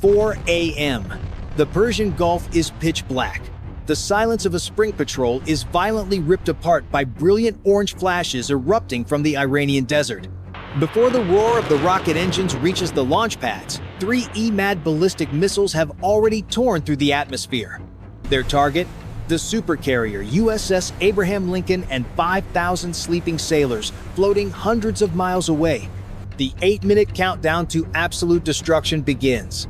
4 a.m. The Persian Gulf is pitch black. The silence of a spring patrol is violently ripped apart by brilliant orange flashes erupting from the Iranian desert. Before the roar of the rocket engines reaches the launch pads, 3 Emad ballistic missiles have already torn through the atmosphere. Their target? The supercarrier USS Abraham Lincoln and 5,000 sleeping sailors floating hundreds of miles away. The 8-minute countdown to absolute destruction begins.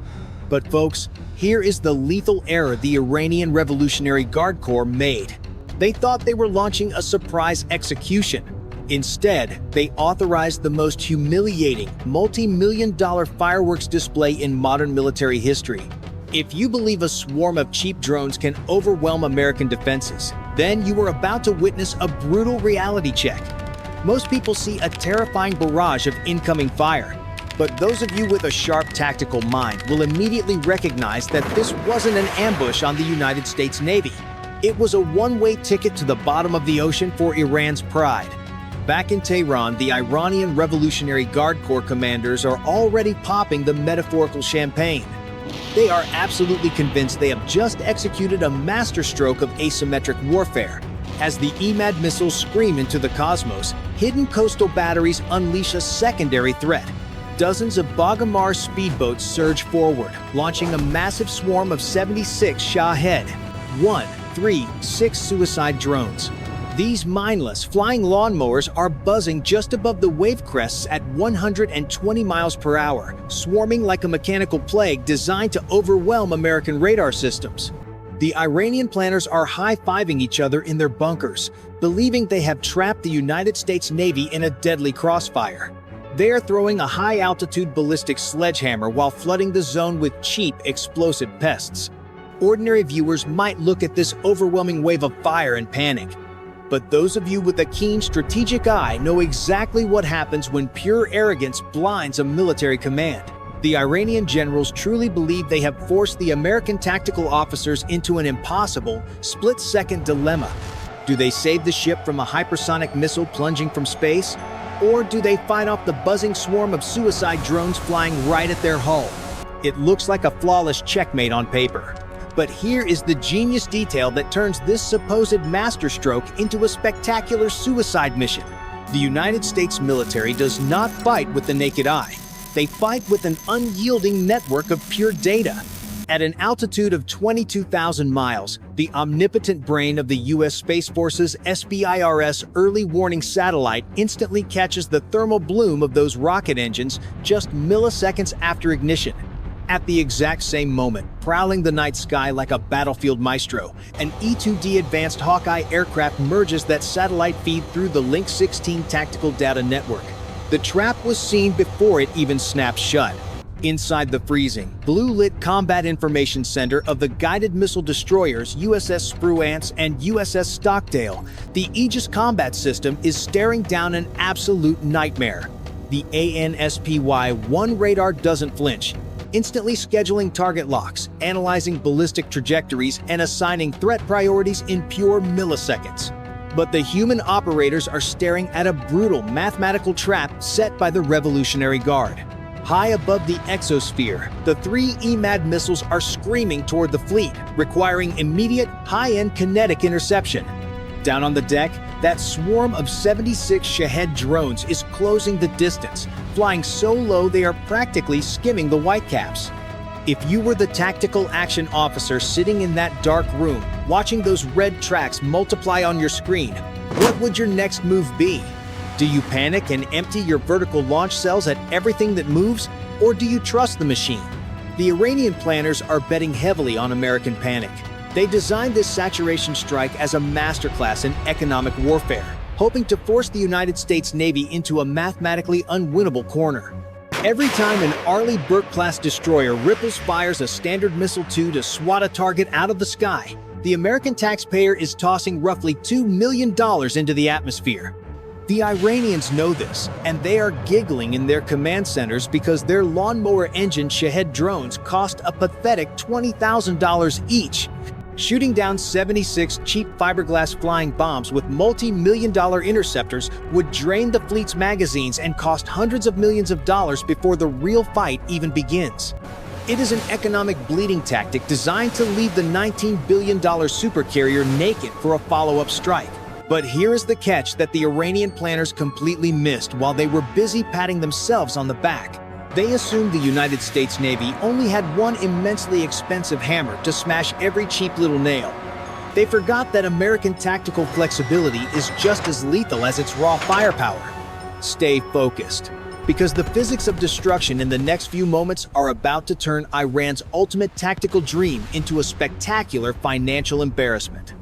But folks, here is the lethal error the Iranian Revolutionary Guard Corps made. They thought they were launching a surprise execution. Instead, they authorized the most humiliating, multi-million-dollar fireworks display in modern military history. If you believe a swarm of cheap drones can overwhelm American defenses, then you are about to witness a brutal reality check. Most people see a terrifying barrage of incoming fire, but those of you with a sharp tactical mind will immediately recognize that this wasn't an ambush on the United States Navy. It was a one-way ticket to the bottom of the ocean for Iran's pride. Back in Tehran, the Iranian Revolutionary Guard Corps commanders are already popping the metaphorical champagne. They are absolutely convinced they have just executed a masterstroke of asymmetric warfare. As the Emad missiles scream into the cosmos, hidden coastal batteries unleash a secondary threat. Dozens of Bagamar speedboats surge forward, launching a massive swarm of 76 Shahed 136 suicide drones. These mindless, flying lawnmowers are buzzing just above the wave crests at 120 miles per hour, swarming like a mechanical plague designed to overwhelm American radar systems. The Iranian planners are high-fiving each other in their bunkers, believing they have trapped the United States Navy in a deadly crossfire. They are throwing a high-altitude ballistic sledgehammer while flooding the zone with cheap, explosive pests. Ordinary viewers might look at this overwhelming wave of fire and panic. But those of you with a keen strategic eye know exactly what happens when pure arrogance blinds a military command. The Iranian generals truly believe they have forced the American tactical officers into an impossible, split-second dilemma. Do they save the ship from a hypersonic missile plunging from space? Or do they fight off the buzzing swarm of suicide drones flying right at their hull? It looks like a flawless checkmate on paper. But here is the genius detail that turns this supposed masterstroke into a spectacular suicide mission. The United States military does not fight with the naked eye. They fight with an unyielding network of pure data. At an altitude of 22,000 miles, the omnipotent brain of the U.S. Space Force's SBIRS early warning satellite instantly catches the thermal bloom of those rocket engines just milliseconds after ignition. At the exact same moment, prowling the night sky like a battlefield maestro, an E-2D advanced Hawkeye aircraft merges that satellite feed through the Link 16 tactical data network. The trap was seen before it even snapped shut. Inside the freezing, blue-lit combat information center of the guided missile destroyers USS Spruance and USS Stockdale, the Aegis combat system is staring down an absolute nightmare. The ANSPY-1 radar doesn't flinch, instantly scheduling target locks, analyzing ballistic trajectories, and assigning threat priorities in pure milliseconds. But the human operators are staring at a brutal mathematical trap set by the Revolutionary Guard. High above the exosphere, the 3 Emad missiles are screaming toward the fleet, requiring immediate, high-end kinetic interception. Down on the deck, that swarm of 76 Shahed drones is closing the distance, flying so low they are practically skimming the whitecaps. If you were the tactical action officer sitting in that dark room, watching those red tracks multiply on your screen, what would your next move be? Do you panic and empty your vertical launch cells at everything that moves, or do you trust the machine? The Iranian planners are betting heavily on American panic. They designed this saturation strike as a masterclass in economic warfare, hoping to force the United States Navy into a mathematically unwinnable corner. Every time an Arleigh Burke-class destroyer Ripples fires a Standard Missile-2 to swat a target out of the sky, the American taxpayer is tossing roughly $2 million into the atmosphere. The Iranians know this, and they are giggling in their command centers because their lawnmower engine Shahed drones cost a pathetic $20,000 each. Shooting down 76 cheap fiberglass flying bombs with multi-million-dollar interceptors would drain the fleet's magazines and cost hundreds of millions of dollars before the real fight even begins. It is an economic bleeding tactic designed to leave the $19 billion supercarrier naked for a follow-up strike. But here is the catch that the Iranian planners completely missed while they were busy patting themselves on the back. They assumed the United States Navy only had one immensely expensive hammer to smash every cheap little nail. They forgot that American tactical flexibility is just as lethal as its raw firepower. Stay focused, because the physics of destruction in the next few moments are about to turn Iran's ultimate tactical dream into a spectacular financial embarrassment.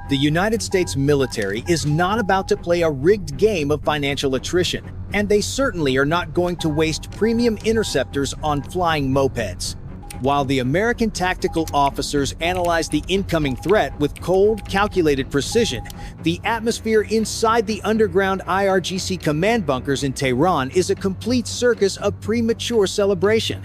The United States military is not about to play a rigged game of financial attrition, and they certainly are not going to waste premium interceptors on flying mopeds. While the American tactical officers analyze the incoming threat with cold, calculated precision, the atmosphere inside the underground IRGC command bunkers in Tehran is a complete circus of premature celebration.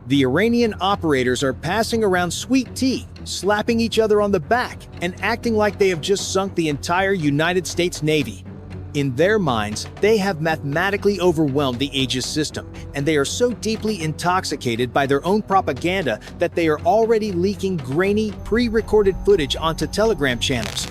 The Iranian operators are passing around sweet tea, slapping each other on the back, and acting like they have just sunk the entire United States Navy. In their minds, they have mathematically overwhelmed the Aegis system, and they are so deeply intoxicated by their own propaganda that they are already leaking grainy, pre-recorded footage onto Telegram channels,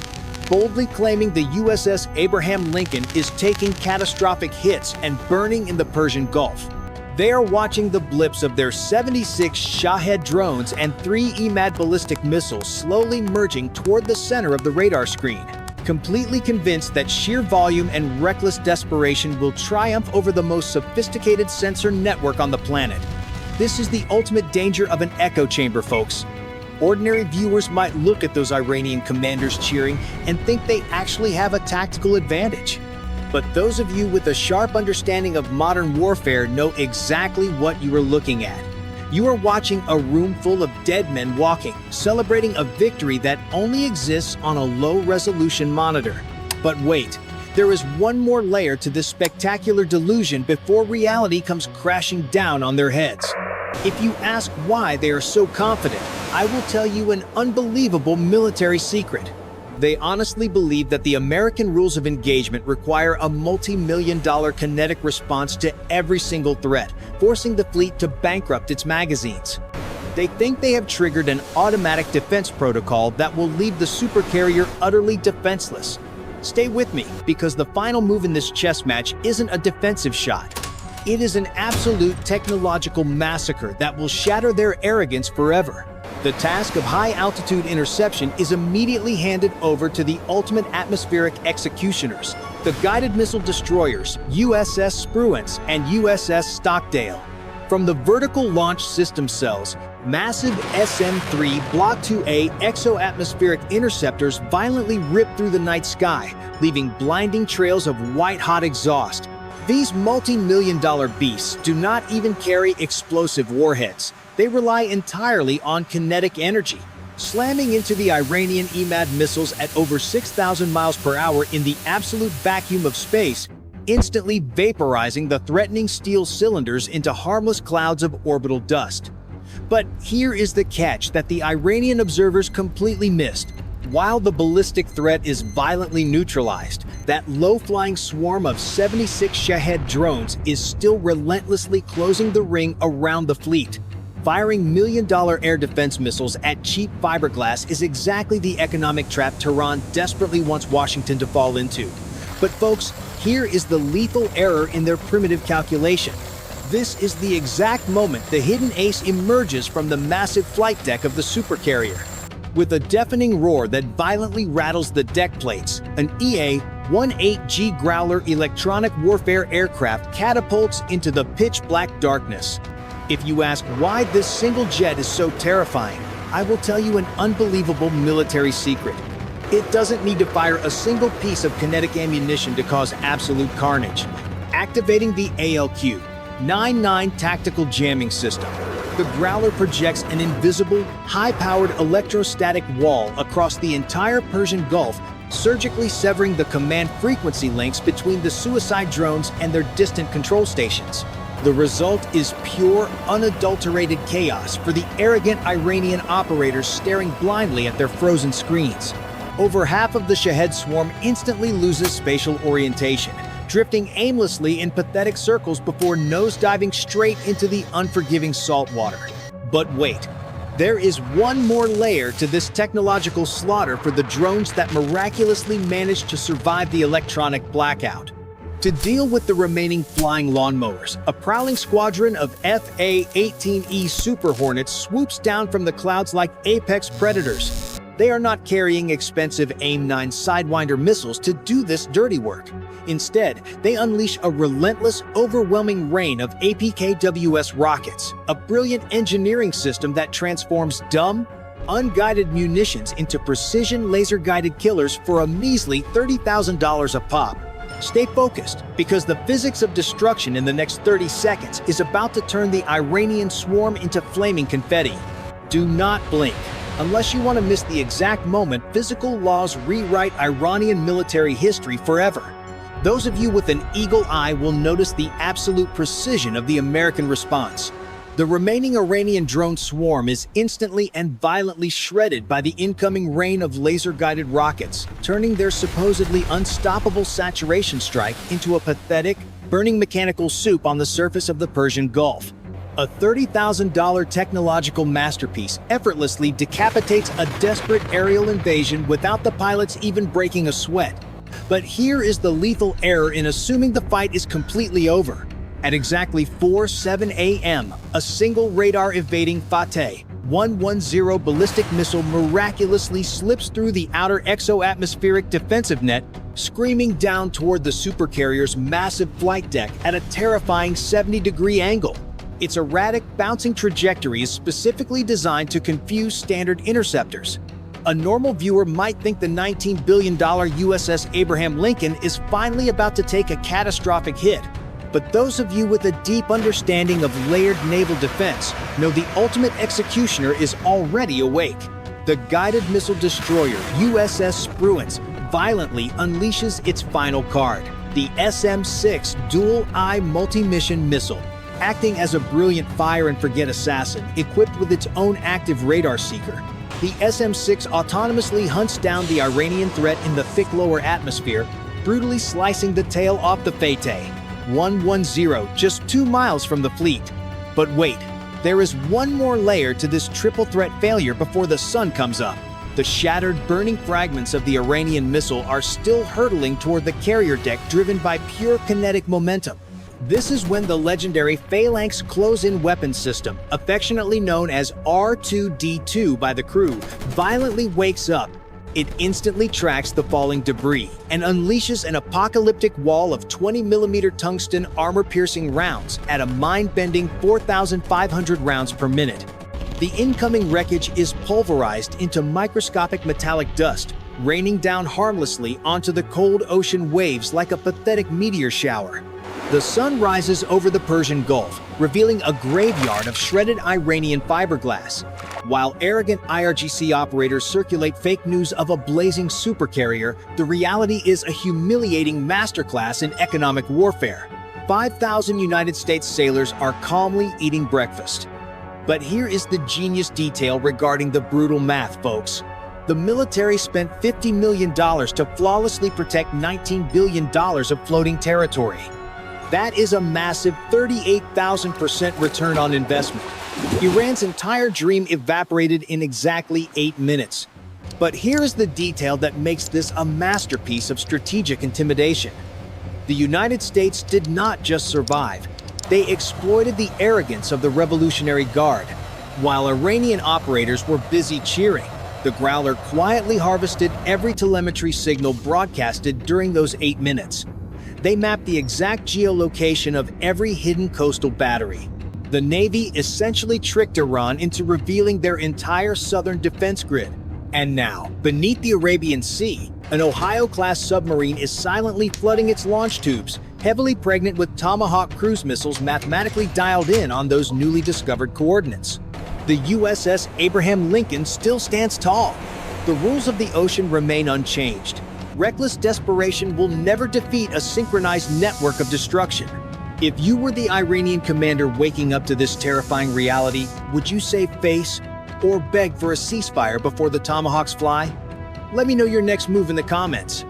boldly claiming the USS Abraham Lincoln is taking catastrophic hits and burning in the Persian Gulf. They are watching the blips of their 76 Shahed drones and 3 Emad ballistic missiles slowly merging toward the center of the radar screen, completely convinced that sheer volume and reckless desperation will triumph over the most sophisticated sensor network on the planet. This is the ultimate danger of an echo chamber, folks. Ordinary viewers might look at those Iranian commanders cheering and think they actually have a tactical advantage. But those of you with a sharp understanding of modern warfare know exactly what you are looking at. You are watching a room full of dead men walking, celebrating a victory that only exists on a low-resolution monitor. But wait, there is one more layer to this spectacular delusion before reality comes crashing down on their heads. If you ask why they are so confident, I will tell you an unbelievable military secret. They honestly believe that the American rules of engagement require a multi-million-dollar kinetic response to every single threat, forcing the fleet to bankrupt its magazines. They think they have triggered an automatic defense protocol that will leave the supercarrier utterly defenseless. Stay with me, because the final move in this chess match isn't a defensive shot. It is an absolute technological massacre that will shatter their arrogance forever. The task of high-altitude interception is immediately handed over to the ultimate atmospheric executioners, the guided missile destroyers USS Spruance and USS Stockdale. From the vertical launch system cells, massive SM-3 Block 2A exo-atmospheric interceptors violently rip through the night sky, leaving blinding trails of white-hot exhaust. These multi-million-dollar beasts do not even carry explosive warheads. They rely entirely on kinetic energy, slamming into the Iranian Emad missiles at over 6,000 miles per hour in the absolute vacuum of space, instantly vaporizing the threatening steel cylinders into harmless clouds of orbital dust. But here is the catch that the Iranian observers completely missed. While the ballistic threat is violently neutralized, that low-flying swarm of 76 Shahed drones is still relentlessly closing the ring around the fleet. Firing million-dollar air defense missiles at cheap fiberglass is exactly the economic trap Tehran desperately wants Washington to fall into. But folks, here is the lethal error in their primitive calculation. This is the exact moment the hidden ace emerges from the massive flight deck of the supercarrier. With a deafening roar that violently rattles the deck plates, an EA-18G Growler electronic warfare aircraft catapults into the pitch-black darkness. If you ask why this single jet is so terrifying, I will tell you an unbelievable military secret. It doesn't need to fire a single piece of kinetic ammunition to cause absolute carnage. Activating the ALQ-99 tactical jamming system, the Growler projects an invisible, high-powered electrostatic wall across the entire Persian Gulf, surgically severing the command frequency links between the suicide drones and their distant control stations. The result is pure, unadulterated chaos for the arrogant Iranian operators staring blindly at their frozen screens. Over half of the Shahed swarm instantly loses spatial orientation, drifting aimlessly in pathetic circles before nosediving straight into the unforgiving salt water. But wait, there is one more layer to this technological slaughter for the drones that miraculously managed to survive the electronic blackout. To deal with the remaining flying lawnmowers, a prowling squadron of FA-18E Super Hornets swoops down from the clouds like apex predators. They are not carrying expensive AIM-9 Sidewinder missiles to do this dirty work. Instead, they unleash a relentless, overwhelming rain of APKWS rockets, a brilliant engineering system that transforms dumb, unguided munitions into precision laser-guided killers for a measly $30,000 a pop. Stay focused, because the physics of destruction in the next 30 seconds is about to turn the Iranian swarm into flaming confetti. Do not blink. Unless you want to miss the exact moment physical laws rewrite Iranian military history forever. Those of you with an eagle eye will notice the absolute precision of the American response. The remaining Iranian drone swarm is instantly and violently shredded by the incoming rain of laser-guided rockets, turning their supposedly unstoppable saturation strike into a pathetic, burning mechanical soup on the surface of the Persian Gulf. A $30,000 technological masterpiece effortlessly decapitates a desperate aerial invasion without the pilots even breaking a sweat. But here is the lethal error in assuming the fight is completely over. At exactly 4:07 a.m., a single radar-evading Fateh 110 ballistic missile miraculously slips through the outer exo-atmospheric defensive net, screaming down toward the supercarrier's massive flight deck at a terrifying 70-degree angle. Its erratic, bouncing trajectory is specifically designed to confuse standard interceptors. A normal viewer might think the $19 billion USS Abraham Lincoln is finally about to take a catastrophic hit. But those of you with a deep understanding of layered naval defense know the ultimate executioner is already awake. The guided missile destroyer USS Spruance violently unleashes its final card, the SM-6 dual-eye multi-mission missile. Acting as a brilliant fire-and-forget assassin equipped with its own active radar seeker, the SM-6 autonomously hunts down the Iranian threat in the thick lower atmosphere, brutally slicing the tail off the Fateh 110 just 2 miles from the fleet. But wait, there is one more layer to this triple threat failure before the sun comes up. The shattered, burning fragments of the Iranian missile are still hurtling toward the carrier deck, driven by pure kinetic momentum. This is when the legendary Phalanx close-in weapon system, affectionately known as R2-D2 by the crew, violently wakes up. It instantly tracks the falling debris and unleashes an apocalyptic wall of 20mm tungsten armor-piercing rounds at a mind-bending 4,500 rounds per minute. The incoming wreckage is pulverized into microscopic metallic dust, raining down harmlessly onto the cold ocean waves like a pathetic meteor shower. The sun rises over the Persian Gulf, revealing a graveyard of shredded Iranian fiberglass. While arrogant IRGC operators circulate fake news of a blazing supercarrier, the reality is a humiliating masterclass in economic warfare. 5,000 United States sailors are calmly eating breakfast. But here is the genius detail regarding the brutal math, folks. The military spent $50 million to flawlessly protect $19 billion of floating territory. That is a massive 38,000% return on investment. Iran's entire dream evaporated in exactly 8 minutes. But here is the detail that makes this a masterpiece of strategic intimidation. The United States did not just survive. They exploited the arrogance of the Revolutionary Guard. While Iranian operators were busy cheering, the Growler quietly harvested every telemetry signal broadcasted during those 8 minutes. They mapped the exact geolocation of every hidden coastal battery. The Navy essentially tricked Iran into revealing their entire southern defense grid. And now, beneath the Arabian Sea, an Ohio-class submarine is silently flooding its launch tubes, heavily pregnant with Tomahawk cruise missiles mathematically dialed in on those newly discovered coordinates. The USS Abraham Lincoln still stands tall. The rules of the ocean remain unchanged. Reckless desperation will never defeat a synchronized network of destruction. If you were the Iranian commander waking up to this terrifying reality, would you save face or beg for a ceasefire before the Tomahawks fly? Let me know your next move in the comments.